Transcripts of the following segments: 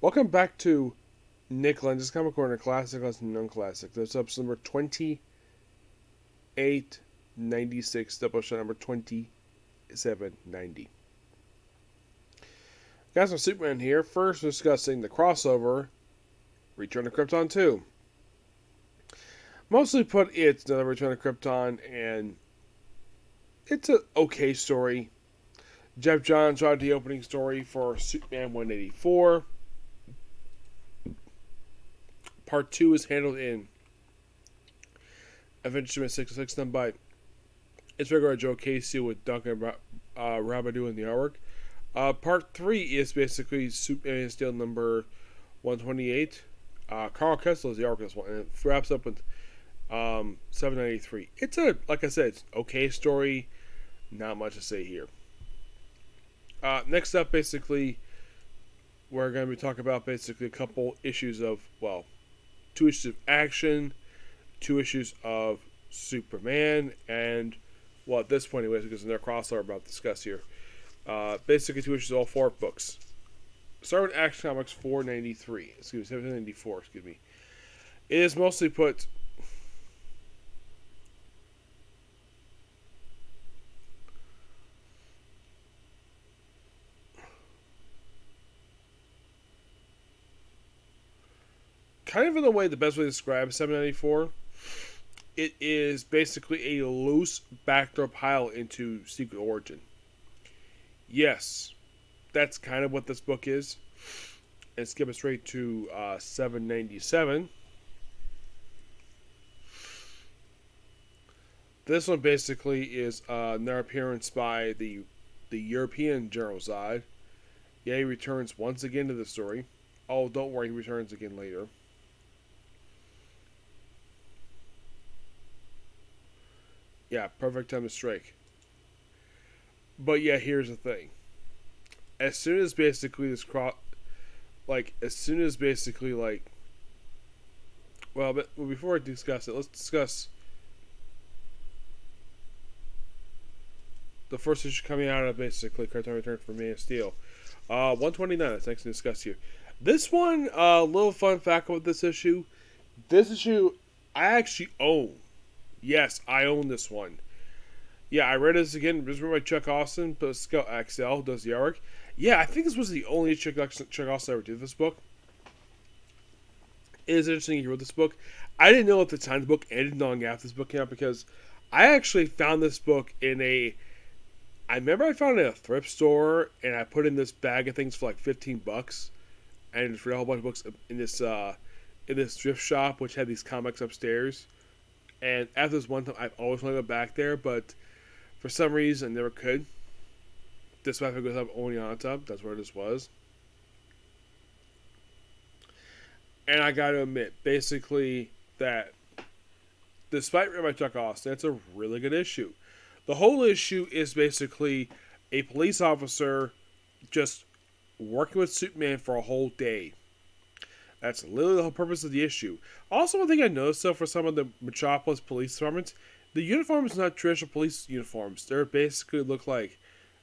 Welcome back to Nick Lenz's Comic Corner Classic Lesson Non-Classic. This is episode number 2896, Doubleshot number 2790. Guys, I'm Superman here. First, discussing the crossover Return to Krypton 2. Mostly put, it's another Return to Krypton, and it's an okay story. Jeff Johns wrote the opening story for Superman 184. Part 2 is handled in Adventure 606, done by its regular Joe Casey with Duncan Rabadou in the artwork. Part 3 is basically Superman Steel number 128. Carl Kessel is the artwork this one, and it wraps up with 793. It's like I said, it's an okay story. Not much to say here. Next up, basically, we're going to be talking about basically a couple issues of, 2 issues of action, 2 issues of Superman, and, at this point anyways, because they're crossover we're about to discuss here. Basically 2 issues of all 4 books. Start with Action Comics 794, excuse me. It is mostly put kind of in a way, the best way to describe 794, it is basically a loose backdoor pile into Secret Origin. Yes, that's kind of what this book is. And skip it straight to 797. This one basically is another appearance by the European General Zod. Yeah, he returns once again to the story. Oh, don't worry, he returns again later. Yeah, perfect time to strike. But yeah, here's the thing. As soon as basically this but before I discuss it, let's discuss the first issue coming out of basically Krypton Return for Man of Steel. 129, that's next to discuss here. This one, little fun fact about this issue. This issue, I actually own. Yes, I own this one. Yeah, I read this again. This was by Chuck Austin, but Scott Axel does the artwork. Yeah, I think this was the only Chuck Austin ever did this book. It is interesting he wrote this book. I didn't know at the time the book ended long after this book came out, because I actually found this book I remember I found it at a thrift store, and I put in this bag of things for like $15, and just read a whole bunch of books in this thrift shop, which had these comics upstairs. And after this one time, I've always wanted to go back there, but for some reason, I never could. This way, I goes up only on top. That's where this was. And I got to admit, basically, that despite reading by Chuck Austin, it's a really good issue. The whole issue is basically a police officer just working with Superman for a whole day. That's literally the whole purpose of the issue. Also, one thing I noticed, though, for some of the Metropolis police departments, the uniforms are not traditional police uniforms. They basically look like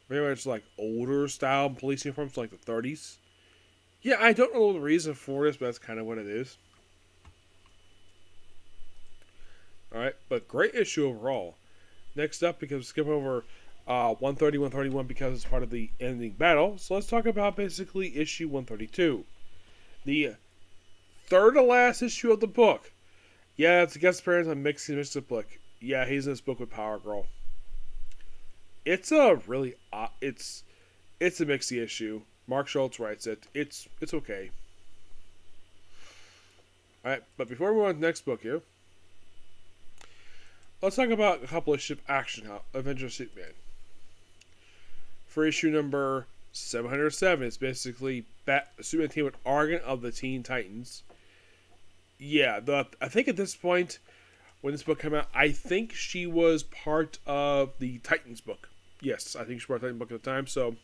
very much like older style police uniforms, like the 30s. Yeah, I don't know the reason for this, but that's kind of what it is. Alright, but great issue overall. Next up, because we skip over 130, 131 because it's part of the ending battle, so let's talk about basically issue 132. The third to last issue of the book. Yeah, it's a guest appearance on Mixed book. Yeah, he's in this book with Power Girl. It's a really it's a Mixie issue. Mark Schultz writes it. It's okay. Alright, but before we move on to the next book here, let's talk about a couple of ship action Adventure Superman. For issue number 707, it's basically Superman team with Argon of the Teen Titans. Yeah, I think at this point, when this book came out, I think she was part of the Titans book. Yes, I think she was part of the Titans book at the time, so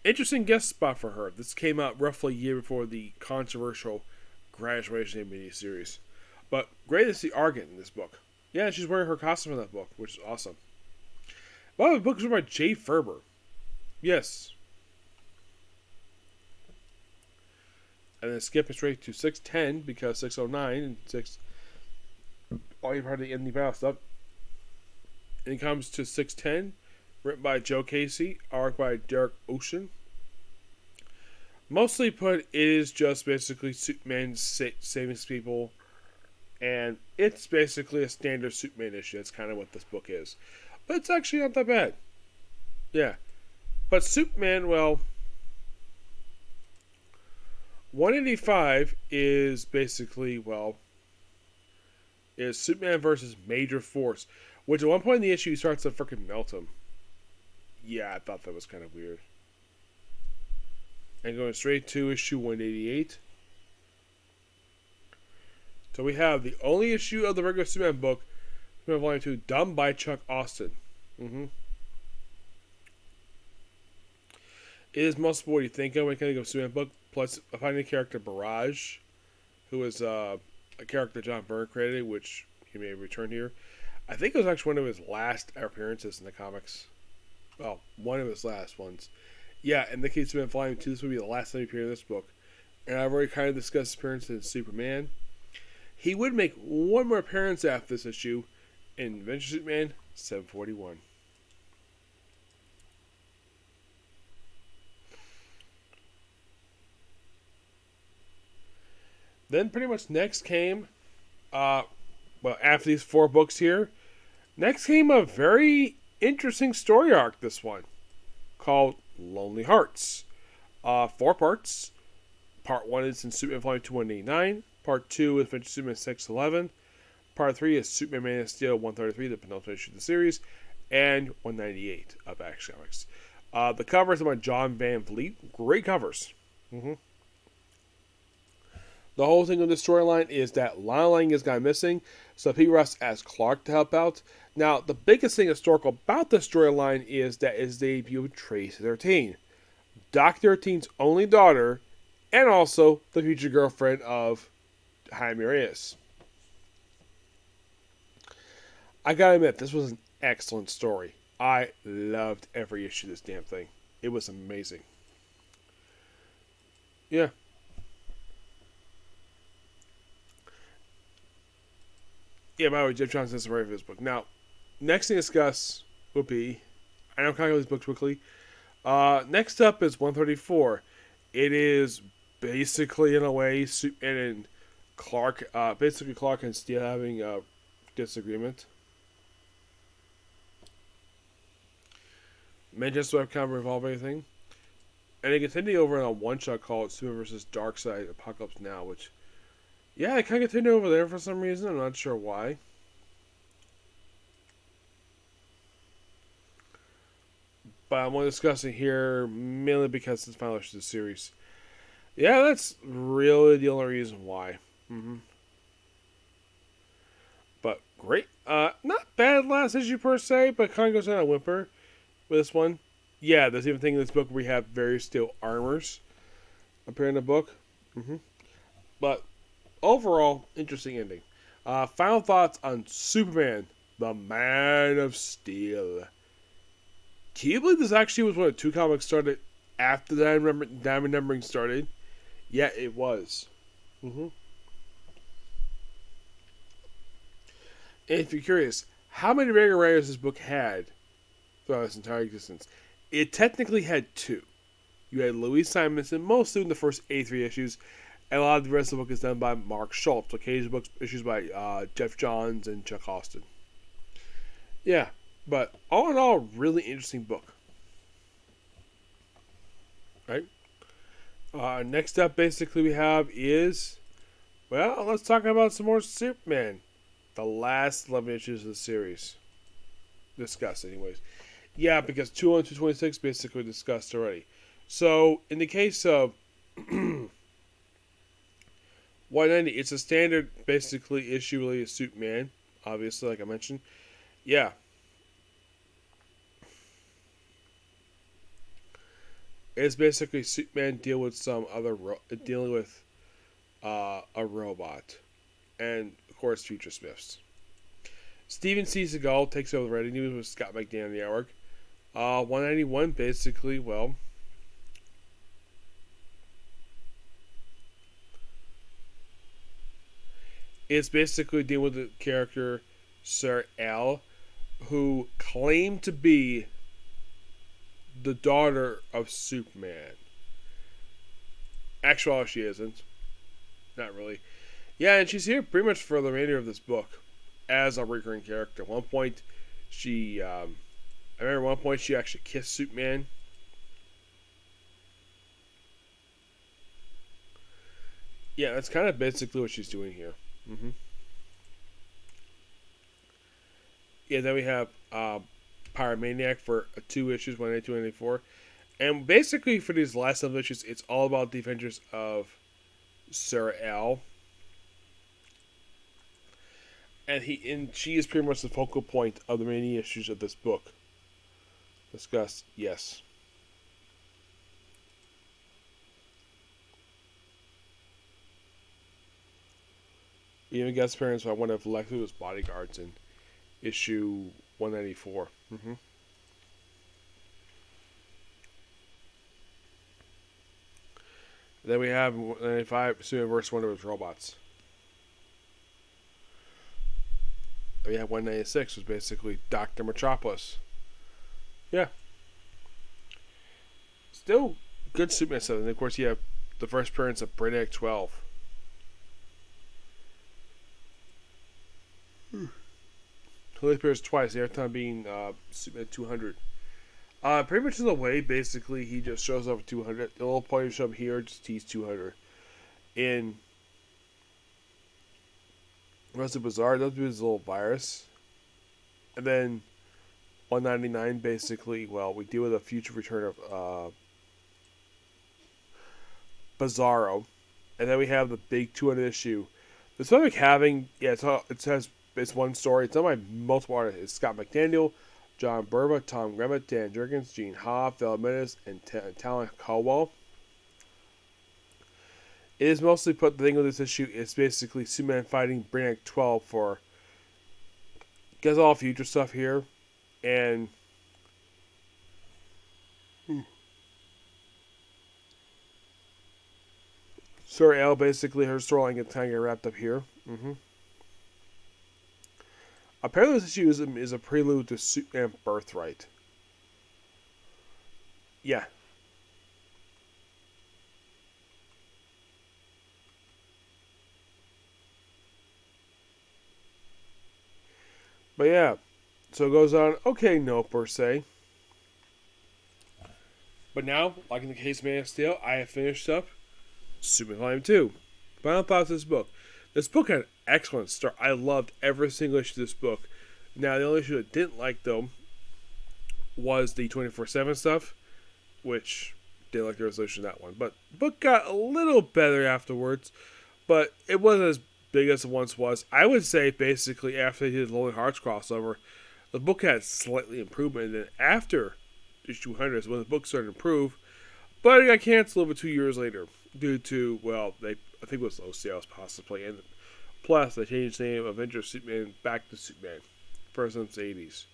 interesting guest spot for her. This came out roughly a year before the controversial Graduation Day miniseries. But great to see Argon in this book. Yeah, she's wearing her costume in that book, which is awesome. Well, the book is written by Jay Ferber. Yes. And then skipping straight to 610 because 609 and 6 all you've heard the ending battle stuff. And it comes to 610, written by Joe Casey, art by Derek Ocean. Mostly put, it is just basically Superman saving people, and it's basically a standard Superman issue. That's kind of what this book is. But it's actually not that bad. Yeah. But Superman, well, 185 is basically, well, is Superman versus Major Force, which at one point in the issue he starts to freaking melt him. Yeah, I thought that was kind of weird. And going straight to issue 188. So we have the only issue of the regular Superman book, Superman Volume 2, done by Chuck Austin. It is most of what you think of when you think of a Superman book, plus finding the character Barrage, who is a character John Byrne created, which he may return here. I think it was actually one of his last appearances in the comics. Well, one of his last ones. Yeah, in the case of Superman Volume 2, this would be the last time he appeared in this book. And I've already kind of discussed his appearance in Superman. He would make one more appearance after this issue in Adventure Superman 741. Then pretty much next came, after these 4 books here, next came a very interesting story arc, this one, called Lonely Hearts. 4 parts. Part 1 is in Superman Volume 2, 189. Part 2 is Adventure Superman 611. Part 3 is Superman Man of Steel 133, the penultimate issue of the series, and 198 of Action Comics. The covers are by John Van Vliet. Great covers. The whole thing of the storyline is that Lana Lang has gone missing, so Pete Ross asks Clark to help out. Now, the biggest thing historical about the storyline is that it's the debut of Tracy 13, Doc 13's only daughter, and also the future girlfriend of Jaime Reyes. I gotta admit, this was an excellent story. I loved every issue of this damn thing. It was amazing. Yeah. Yeah, by the way, Jeff Johnson's the writer of this book. Now, next thing to discuss would be, I know I'm kind of these books quickly. Next up is 134. It is basically, in a way, Superman and Clark, basically Clark and Steel having a disagreement. Manchester Web kind of revolve everything. And they continue over in a one-shot called Superman vs. Darkseid Apocalypse Now, which, yeah, they kind of continue over there for some reason. I'm not sure why. But I'm only discussing here mainly because it's the final issue of the series. Yeah, that's really the only reason why. But great. Not bad last issue per se, but kind of goes down a whimper with this one. Yeah, there's even a thing in this book where we have various steel armors appear in the book. But overall, interesting ending. Final thoughts on Superman, the Man of Steel. Can you believe this actually was one of 2 comics started after the Diamond numbering started? Yeah, it was. And if you're curious, how many regular writers this book had throughout its entire existence? It technically had 2. You had Louise Simonson, mostly in the first 83 issues, and a lot of the rest of the book is done by Mark Schultz. Occasional books issues by Jeff Johns and Chuck Austin. Yeah, but all in all, really interesting book. Right? Next up, basically, we have is, well, let's talk about some more Superman. The last 11 issues of the series. Discussed, anyways. Yeah, because 201 to 226 basically discussed already. So, in the case of 190, it's a standard, basically, issue related to Superman. Obviously, like I mentioned. Yeah. It's basically Superman dealing with a robot. And, of course, Future Smiths. Steven C. Seagal takes over the writing news with Scott McDaniel in the artwork. 191, basically, well, It's basically dealing with the character Sir L, who claimed to be the daughter of Superman. Actually, she isn't. Not really. Yeah, and she's here pretty much for the remainder of this book as a recurring character. At one point, I remember at one point she actually kissed Superman. Yeah, that's kind of basically what she's doing here. Yeah, then we have Pyromaniac for 2 issues, 182 and 184. And basically for these last 7 issues, it's all about the adventures of Sir L. And she is pretty much the focal point of the many issues of this book. Discuss, yes. Even guest appearance by one of Lex Luthor's bodyguards in issue 194. Then we have 195, Superman vs. Wonder with robots. Then we have 196, which was basically Dr. Metropolis. Yeah. Still good Superman stuff. And of course, you have the first appearance of Brainiac 12. He appears twice, the other time being Superman 200. Pretty much in a way, basically, he just shows up at 200. The little point show up here, just tease 200. In Rest of Bizarre, that'll be his little virus. And then 199, basically, well, we deal with a future return of Bizarro. And then we have the big 200 issue. This one, like, having, yeah, it's one story. It's done by multiple artists. It's Scott McDaniel, John Burba, Tom Gremmett, Dan Jurgens, Gene Ha, Phil Menace, and Talon Caldwell. It is mostly put, the thing with this issue is basically Superman fighting Brainiac 12 for, gets all future stuff here, and Sir L, basically her storyline gets kind of get wrapped up here. Apparently this issue is a prelude to Superman Birthright. Yeah. But yeah. So it goes on. Okay, no, per se. But now, like in the case of Man of Steel, I have finished up Superman Volume 2. Final thoughts of this book. This book had an excellent start. I loved every single issue of this book. Now, the only issue I didn't like, though, was the 24/7 stuff, which didn't like the resolution of that one. But the book got a little better afterwards, but it wasn't as big as it once was. I would say, basically, after they did the Lonely Hearts crossover, the book had slightly improvement. And then after issue 200 is when the book started to improve, but it got canceled over 2 years later due to, well, I think it was low sales possibly, and plus they changed the name of Avenger Superman back to Superman, first since the 80s.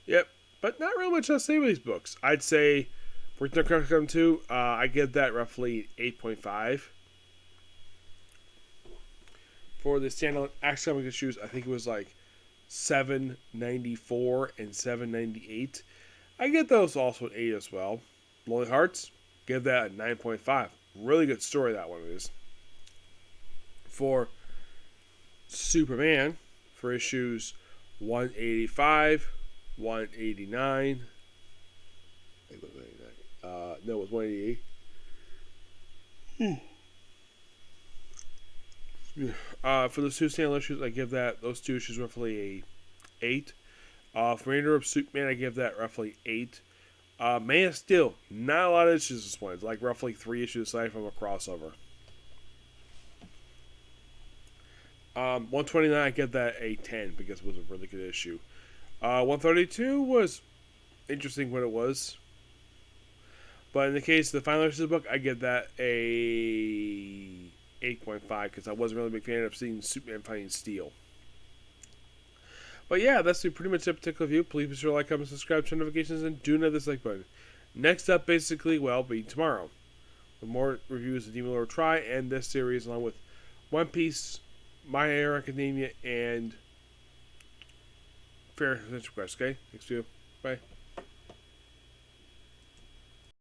Yep, but not really much else to say with these books. I'd say for Krypton 2, I give that roughly 8.5. For the standalone Action Comics issues, I think it was like 794 and 798. I get those also an 8 as well. Lonely Hearts, give that a 9.5. Really good story, that one is. For Superman, for issues 185, 189. No, it was 188. For those two standalone issues, I give those two issues roughly a 8. For Reigner of Superman, I give that roughly 8. Man of Steel, not a lot of issues this one. It's like roughly 3 issues aside from a crossover. 129, I give that a 10 because it was a really good issue. 132 was interesting when it was. But in the case of the final issue of the book, I give that a 8.5 because I wasn't really a big fan of seeing Superman fighting Steel. But yeah, that's pretty much that particular review. Please be sure to like, comment, subscribe, turn notifications, and do not dislike button. Next up, basically, will be tomorrow. With more reviews of Demon Lord Try and this series, along with One Piece, My Hero Academia and Fair Essential Quest. Okay, thanks to you. Bye.